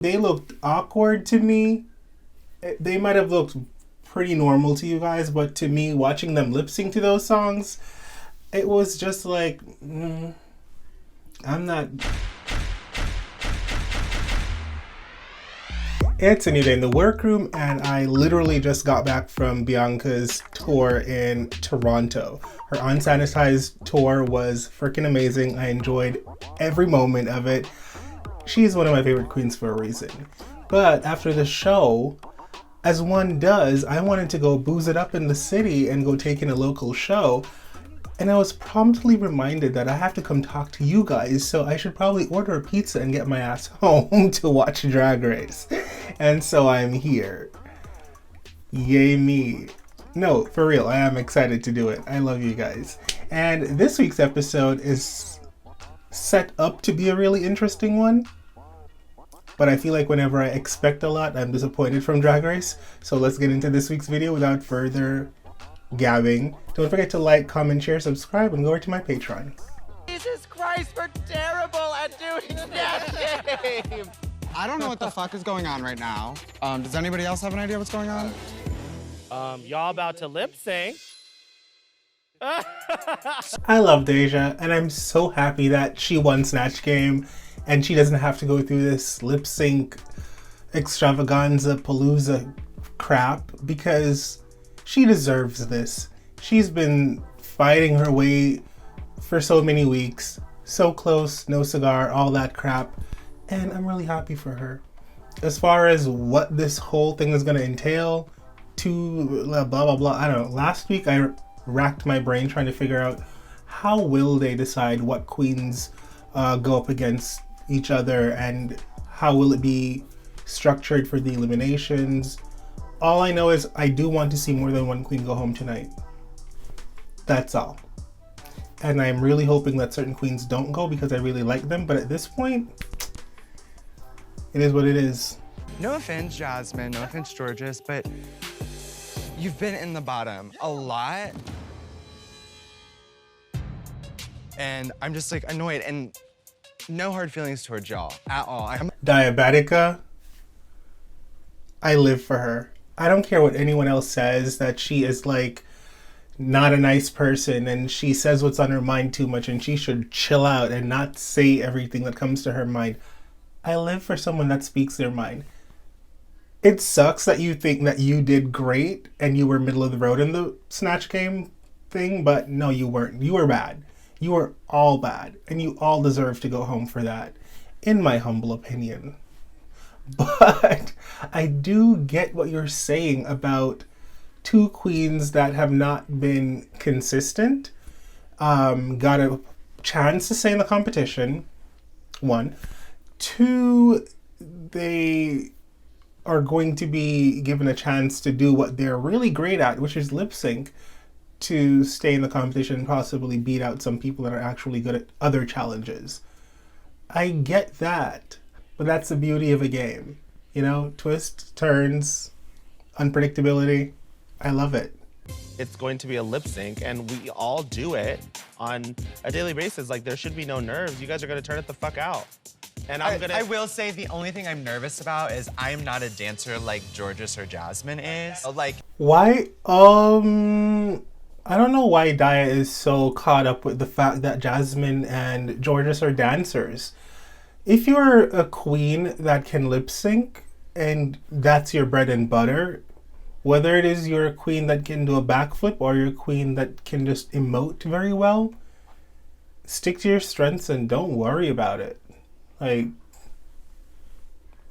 They looked awkward to me. They might have looked pretty normal to you guys, but to me, watching them lip sync to those songs, it was just like, I'm not. It's a new day in the workroom, and I literally just got back from Bianca's tour in Toronto. Her unsanitized tour was freaking amazing. I enjoyed every moment of it. She's one of my favorite queens for a reason. But after the show, as one does, I wanted to go booze it up in the city and go take in a local show. And I was promptly reminded that I have to come talk to you guys, so I should probably order a pizza and get my ass home to watch Drag Race. And so I'm here. Yay me. No, for real, I am excited to do it. I love you guys. And this week's episode is set up to be a really interesting one. But I feel like whenever I expect a lot, I'm disappointed from Drag Race. So let's get into this week's video without further gabbing. Don't forget to like, comment, share, subscribe, and go over to my Patreon. Jesus Christ, we're terrible at doing that game! I don't know what the fuck is going on right now. Does anybody else have an idea what's going on? Y'all about to lip sync. I love Deja, and I'm so happy that she won Snatch Game, and she doesn't have to go through this lip sync extravaganza palooza crap, because she deserves this. She's been fighting her way for so many weeks. So close, no cigar, all that crap. And I'm really happy for her. As far as what this whole thing is going to entail, blah, blah, blah, I don't know. Last week I racked my brain trying to figure out how will they decide what queens go up against each other, and how will it be structured for the eliminations. All I know is I do want to see more than one queen go home tonight. That's all. And I'm really hoping that certain queens don't go because I really like them. But at this point, it is what it is. No offense, Jasmine, no offense, Georges, but you've been in the bottom a lot. And I'm just like annoyed, and no hard feelings towards y'all at all. Diabetica, I live for her. I don't care what anyone else says, that she is like not a nice person and she says what's on her mind too much and she should chill out and not say everything that comes to her mind. I live for someone that speaks their mind. It sucks that you think that you did great and you were middle of the road in the Snatch Game thing, but no, you weren't. You were bad. You were all bad, and you all deserve to go home for that, in my humble opinion. But I do get what you're saying about two queens that have not been consistent, got a chance to stay in the competition, one. Two, they are going to be given a chance to do what they're really great at, which is lip sync, to stay in the competition and possibly beat out some people that are actually good at other challenges. I get that, but that's the beauty of a game. You know, twists, turns, unpredictability. I love it. It's going to be a lip sync, and we all do it on a daily basis. Like, there should be no nerves. You guys are gonna turn it the fuck out. And I will say the only thing I'm nervous about is I'm not a dancer like Georges or Jasmine is. Like, why? I don't know why Daya is so caught up with the fact that Jasmine and Georges are dancers. If you're a queen that can lip sync and that's your bread and butter, whether it is you're a queen that can do a backflip or you're a queen that can just emote very well, stick to your strengths and don't worry about it. Like,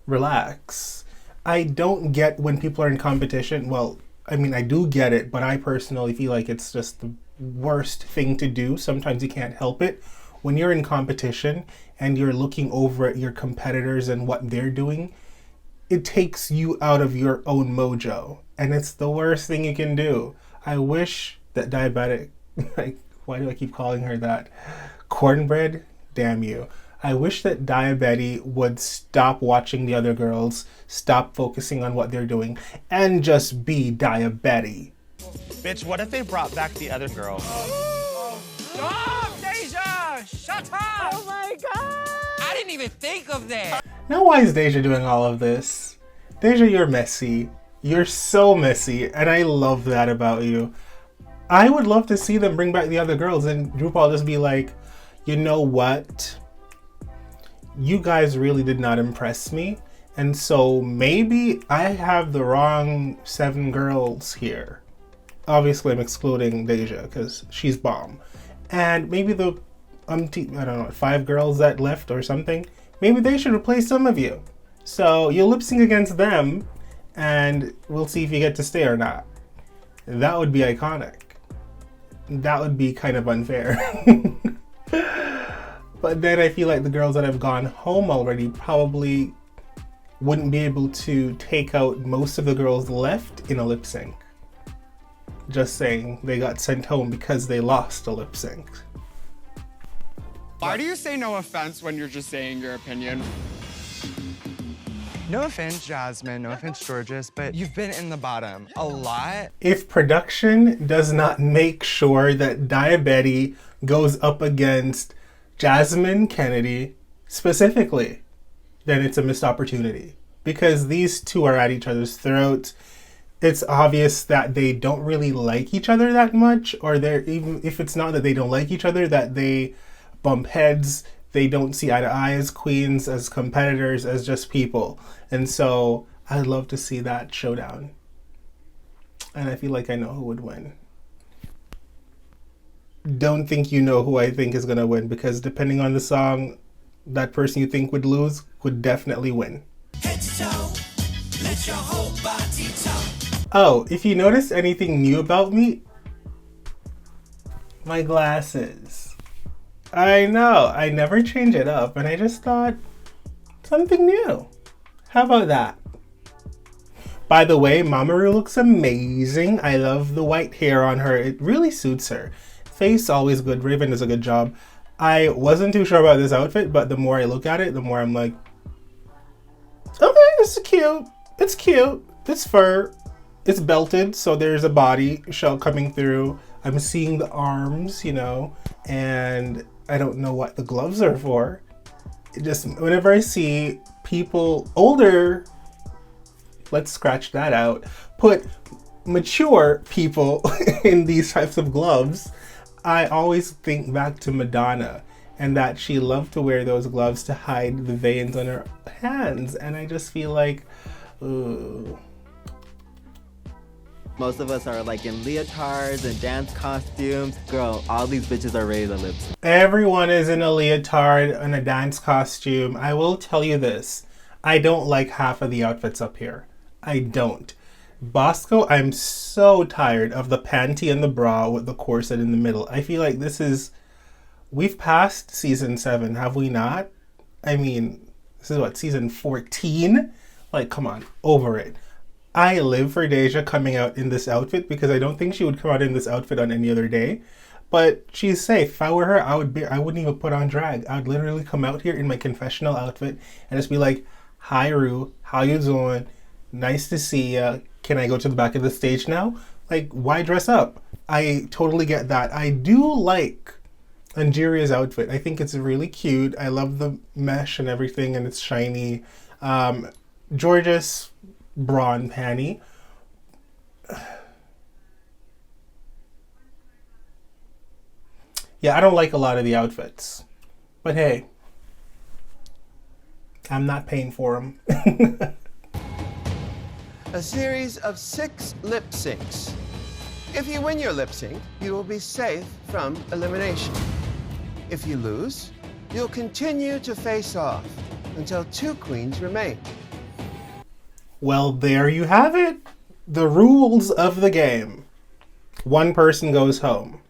relax. I don't get when people are in competition. Well, I mean, I do get it, but I personally feel like it's just the worst thing to do. Sometimes you can't help it. When you're in competition and you're looking over at your competitors and what they're doing, it takes you out of your own mojo. And it's the worst thing you can do. I wish that Diabetic, like, why do I keep calling her that? Cornbread? Damn you. I wish that Diabetti would stop watching the other girls, stop focusing on what they're doing, and just be Diabetti. Bitch, what if they brought back the other girl? Stop, Deja! Shut up! Oh my god! I didn't even think of that. Now why is Deja doing all of this? Deja, you're messy. You're so messy, and I love that about you. I would love to see them bring back the other girls and RuPaul just be like, you know what? You guys really did not impress me. And so maybe I have the wrong 7 girls here. Obviously, I'm excluding Deja because she's bomb. And maybe the I don't know, 5 girls that left or something, maybe they should replace some of you. So you lip sync against them and we'll see if you get to stay or not. That would be iconic. That would be kind of unfair. But then I feel like the girls that have gone home already probably wouldn't be able to take out most of the girls left in a lip sync. Just saying, they got sent home because they lost a lip sync. Why do you say no offense when you're just saying your opinion? No offense, Jasmine, no offense, Georges, but you've been in the bottom a lot. If production does not make sure that Diabetes goes up against Jasmine Kennedy specifically, then it's a missed opportunity. Because these two are at each other's throats. It's obvious that they don't really like each other that much, or they're, even if it's not that they don't like each other, that they bump heads. They don't see eye to eye as queens, as competitors, as just people. And so I'd love to see that showdown. And I feel like I know who would win. Don't think you know who I think is going to win, because depending on the song, that person you think would lose would definitely win. Head to toe, let your whole body toe. Oh, if you notice anything new about me, my glasses. I know, I never change it up, and I just thought, something new. How about that? By the way, Mamoru looks amazing. I love the white hair on her. It really suits her. Face, always good. Raven does a good job. I wasn't too sure about this outfit, but the more I look at it, the more I'm like, okay, this is cute. It's cute. It's fur. It's belted, so there's a body shell coming through. I'm seeing the arms, you know, and I don't know what the gloves are for. It just, whenever I see people older, let's scratch that out, put mature people in these types of gloves, I always think back to Madonna and that she loved to wear those gloves to hide the veins on her hands. And I just feel like, ooh. Most of us are like in leotards and dance costumes. Girl, all these bitches are ready to lip sync. Everyone is in a leotard and a dance costume. I will tell you this. I don't like half of the outfits up here. I don't. Bosco, I'm so tired of the panty and the bra with the corset in the middle. I feel like this is... We've passed season 7, have we not? I mean, this is what, season 14? Like, come on, over it. I live for Deja coming out in this outfit because I don't think she would come out in this outfit on any other day. But she's safe. If I were her, I wouldn't even put on drag. I would literally come out here in my confessional outfit and just be like, hi Ru, how you doing? Nice to see ya. Can I go to the back of the stage now? Like, why dress up? I totally get that. I do like Angeria's outfit. I think it's really cute. I love the mesh and everything, and it's shiny. Georges, bra and panty. Yeah, I don't like a lot of the outfits. But hey, I'm not paying for them. A series of 6 lip syncs. If you win your lip sync, you will be safe from elimination. If you lose, you'll continue to face off until 2 queens remain. Well, there you have it. The rules of the game. 1 person goes home.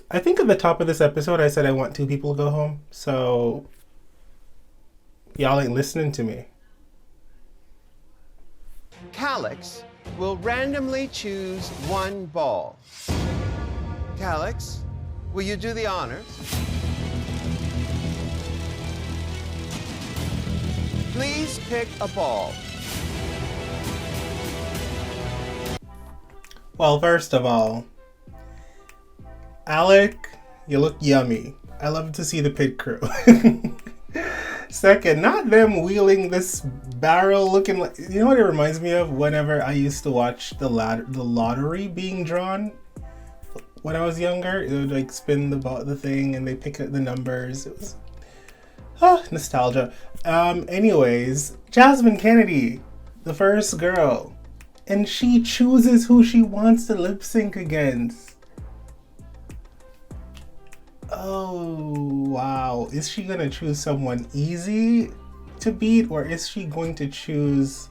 I think at the top of this episode, I said I want 2 people to go home. So, y'all ain't listening to me. Calix will randomly choose 1 ball. Calix, will you do the honors? Please pick a ball. Well, first of all, Alec, you look yummy. I love to see the pit crew. Second, not them wheeling this barrel looking like, you know what it reminds me of? Whenever I used to watch the lottery being drawn when I was younger. It would like spin the thing and they pick up the numbers. It was nostalgia. Anyways, Jasmine Kennedy, the first girl, and she chooses who she wants to lip sync against. Oh, wow. Is she gonna choose someone easy to beat, or is she going to choose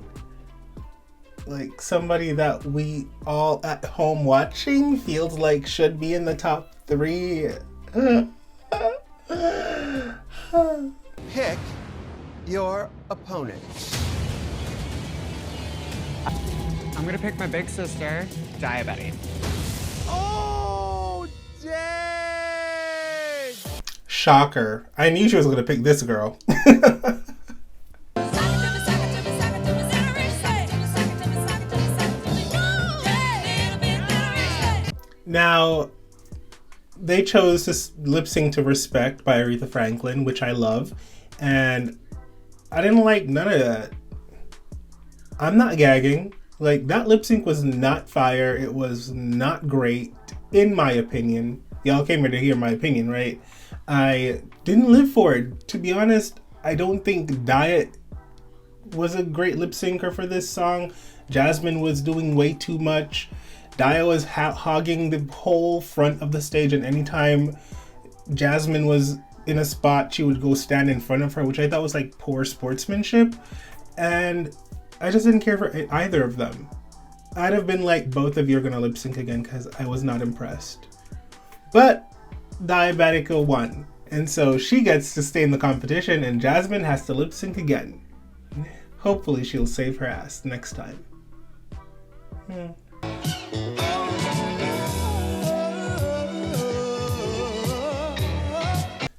like somebody that we all at home watching feels like should be in the top 3? Pick your opponent. I'm gonna pick my big sister, Diabetes. Oh, dang! Shocker. I knew she was gonna pick this girl. Now, they chose to lip sync to Respect by Aretha Franklin, which I love, and I didn't like none of that. I'm not gagging. Like, that lip sync was not fire. It was not great, in my opinion. Y'all came here to hear my opinion, right? I didn't live for it. To be honest, I don't think Diet was a great lip syncer for this song. Jasmine was doing way too much. Dia was hogging the whole front of the stage, and anytime Jasmine was in a spot, she would go stand in front of her, which I thought was like poor sportsmanship. And I just didn't care for either of them. I'd have been like, both of you are gonna lip sync again, because I was not impressed. But Diabetica won, and so she gets to stay in the competition, and Jasmine has to lip sync again. Hopefully she'll save her ass next time.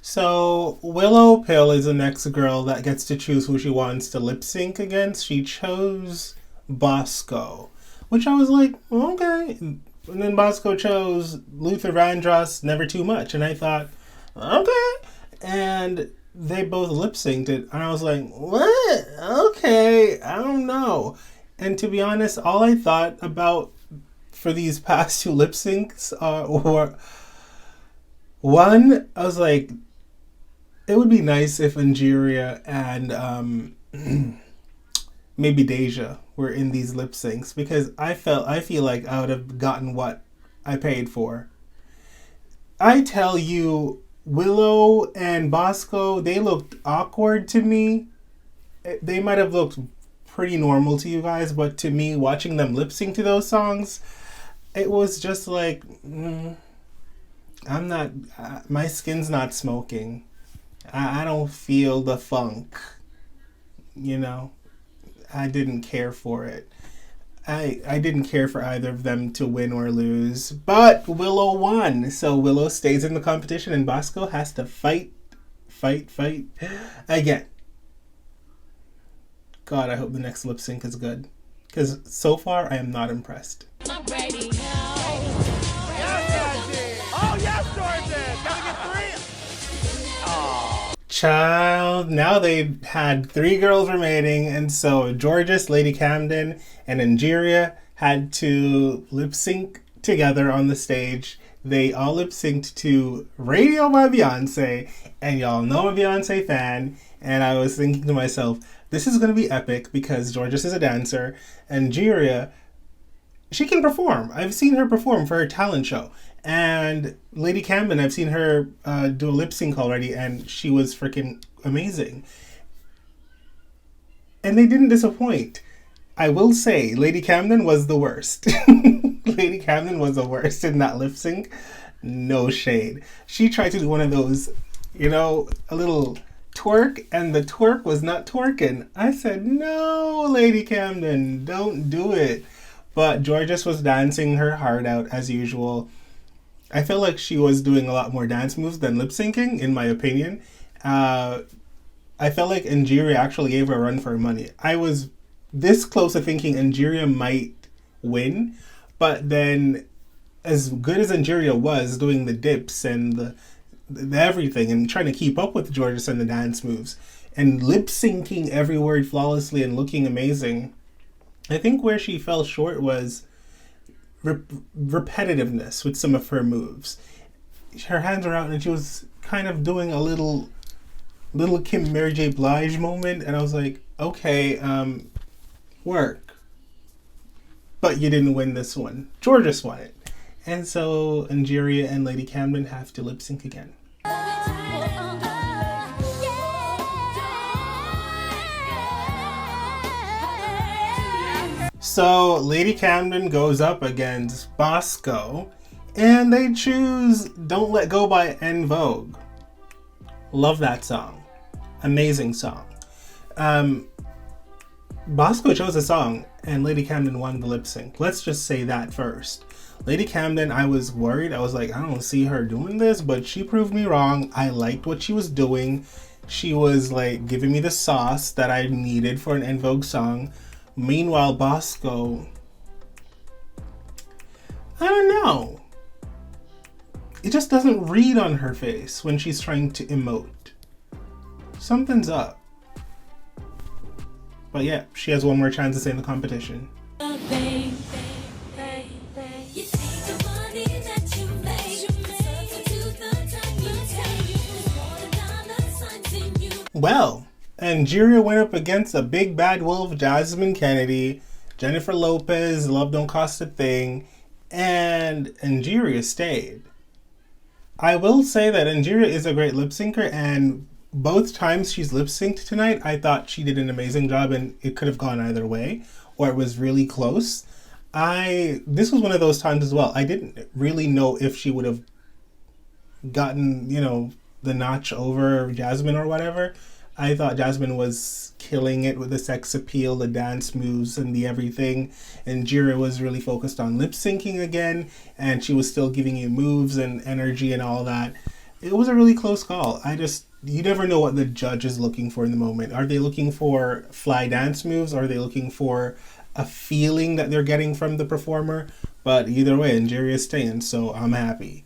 So Willow Pill is the next girl that gets to choose who she wants to lip sync against. She chose Bosco, which I was like, okay. And then Bosco chose Luther Vandross, Never Too Much, and I thought, okay. And they both lip synced it, and I was like, what? Okay, I don't know. And to be honest, all I thought about for these past 2 lip syncs were, one, I was like, it would be nice if Angeria and maybe Deja were in these lip syncs, because I feel like I would have gotten what I paid for. I tell you, Willow and Bosco, they looked awkward to me. They might have looked pretty normal to you guys, but to me, watching them lip sync to those songs, it was just like, I'm not, my skin's not smoking. I don't feel the funk, you know. I didn't care for it. I didn't care for either of them to win or lose, but Willow won, so Willow stays in the competition, and Bosco has to fight again. God, I hope the next lip sync is good, because so far I am not impressed. Child, now they had 3 girls remaining, and so Georges, Lady Camden, and Angeria had to lip sync together on the stage. They all lip synced to Radio by Beyonce, and y'all know I'm a Beyonce fan, and I was thinking to myself, this is going to be epic, because Georges is a dancer, and Angeria, she can perform. I've seen her perform for her talent show. And Lady Camden, I've seen her do a lip sync already, and she was freaking amazing. And they didn't disappoint. I will say, Lady Camden was the worst. Lady Camden was the worst in that lip sync. No shade. She tried to do one of those, you know, a little twerk, and the twerk was not twerking. I said, no, Lady Camden, don't do it. But Georges was dancing her heart out as usual. I felt like she was doing a lot more dance moves than lip syncing, in my opinion. I felt like Angeria actually gave her a run for her money. I was this close to thinking Angeria might win, but then as good as Angeria was doing the dips and the everything and trying to keep up with Georges and the dance moves, and lip syncing every word flawlessly and looking amazing. I think where she fell short was repetitiveness with some of her moves. Her hands were out and she was kind of doing a little Kim Mary J. Blige moment, and I was like, okay, work. But you didn't win this one. Georges won it. And so Angeria and Lady Camden have to lip sync again. So Lady Camden goes up against Bosco, and they choose Don't Let Go by En Vogue. Love that song. Amazing song. Bosco chose a song and Lady Camden won the lip sync. Let's just say that first. Lady Camden, I was worried. I was like, I don't see her doing this, but she proved me wrong. I liked what she was doing. She was like giving me the sauce that I needed for an En Vogue song. Meanwhile, Bosco, I don't know. It just doesn't read on her face when she's trying to emote. Something's up. But yeah, she has one more chance to stay in the competition. Well, Angeria went up against a big bad wolf, Jasmine Kennedy, Jennifer Lopez, Love Don't Cost a Thing, and Angeria stayed. I will say that Angeria is a great lip syncer, and both times she's lip synced tonight, I thought she did an amazing job, and it could have gone either way, or it was really close. This was one of those times as well. I didn't really know if she would have gotten, the notch over Jasmine or whatever. I thought Jasmine was killing it with the sex appeal, the dance moves, and the everything. And Angeria was really focused on lip syncing again, and she was still giving you moves and energy and all that. It was a really close call. You never know what the judge is looking for in the moment. Are they looking for fly dance moves? Are they looking for a feeling that they're getting from the performer? But either way, Angeria is staying, so I'm happy.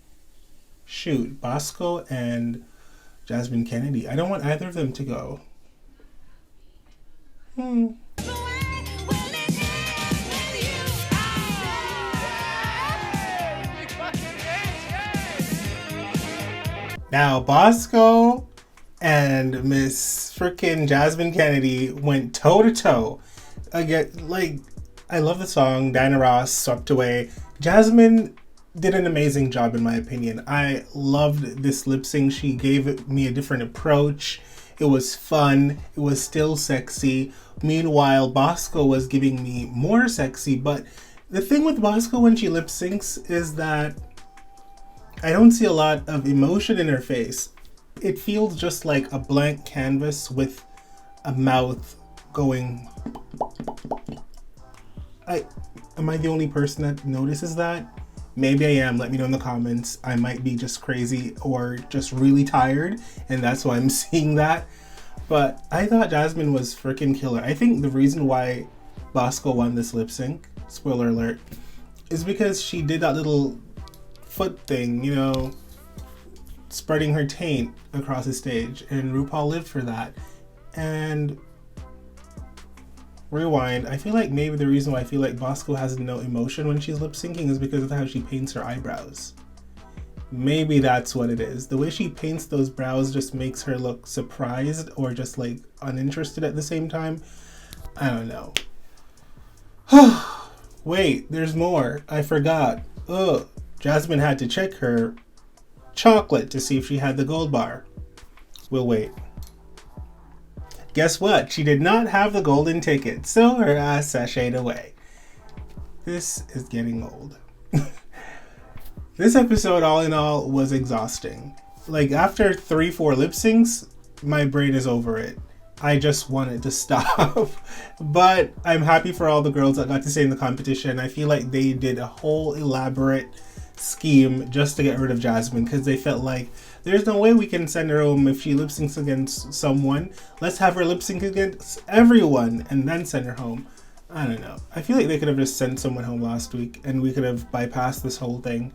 Shoot, Bosco and Jasmine Kennedy. I don't want either of them to go. Now, Bosco and Miss frickin' Jasmine Kennedy went toe to toe. Again, I love the song. Diana Ross, Swept Away. Jasmine did an amazing job in my opinion. I loved this lip sync. She gave me a different approach. It was fun. It was still sexy. Meanwhile, Bosco was giving me more sexy. But the thing with Bosco when she lip syncs is that I don't see a lot of emotion in her face. It feels just like a blank canvas with a mouth going. Am I the only person that notices that? Maybe I am. Let me know in the comments. I might be just crazy or just really tired, and that's why I'm seeing that. But I thought Jasmine was freaking killer. I think the reason why Bosco won this lip sync, spoiler alert, is because she did that little foot thing, spreading her taint across the stage, and RuPaul lived for that. And rewind, I feel like maybe the reason why I feel like Bosco has no emotion when she's lip syncing is because of how she paints her eyebrows. Maybe that's what it is. The way she paints those brows just makes her look surprised or just uninterested at the same time. I don't know. Wait, there's more. I forgot. Jasmine had to check her chocolate to see if she had the gold bar. We'll wait. Guess what? She did not have the golden ticket, so her ass sashayed away. This is getting old. This episode, all in all, was exhausting. After 3-4 lip syncs, my brain is over it. I just wanted to stop. But I'm happy for all the girls that got to stay in the competition. I feel like they did a whole elaborate scheme just to get rid of Jasmine, because they felt like there's no way we can send her home if she lip syncs against someone. Let's have her lip sync against everyone and then send her home. I don't know. I feel like they could have just sent someone home last week and we could have bypassed this whole thing.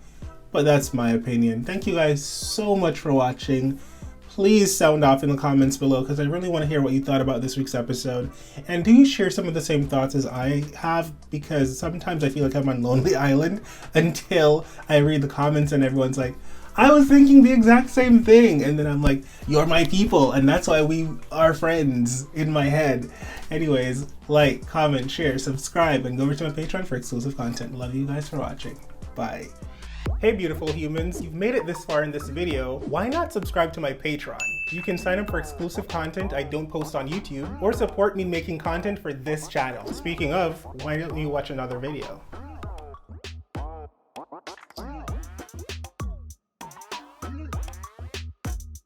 But that's my opinion. Thank you guys so much for watching. please sound off in the comments below because I really want to hear what you thought about this week's episode. And do you share some of the same thoughts as I have? Because sometimes I feel like I'm on Lonely Island until I read the comments and everyone's like, I was thinking the exact same thing. And then I'm like, you're my people. And that's why we are friends in my head. Anyways, like, comment, share, subscribe, and go over to my Patreon for exclusive content. Love you guys for watching. Bye. Hey beautiful humans, you've made it this far in this video. Why not subscribe to my Patreon? You can sign up for exclusive content I don't post on YouTube or support me making content for this channel. Speaking of, why don't you watch another video?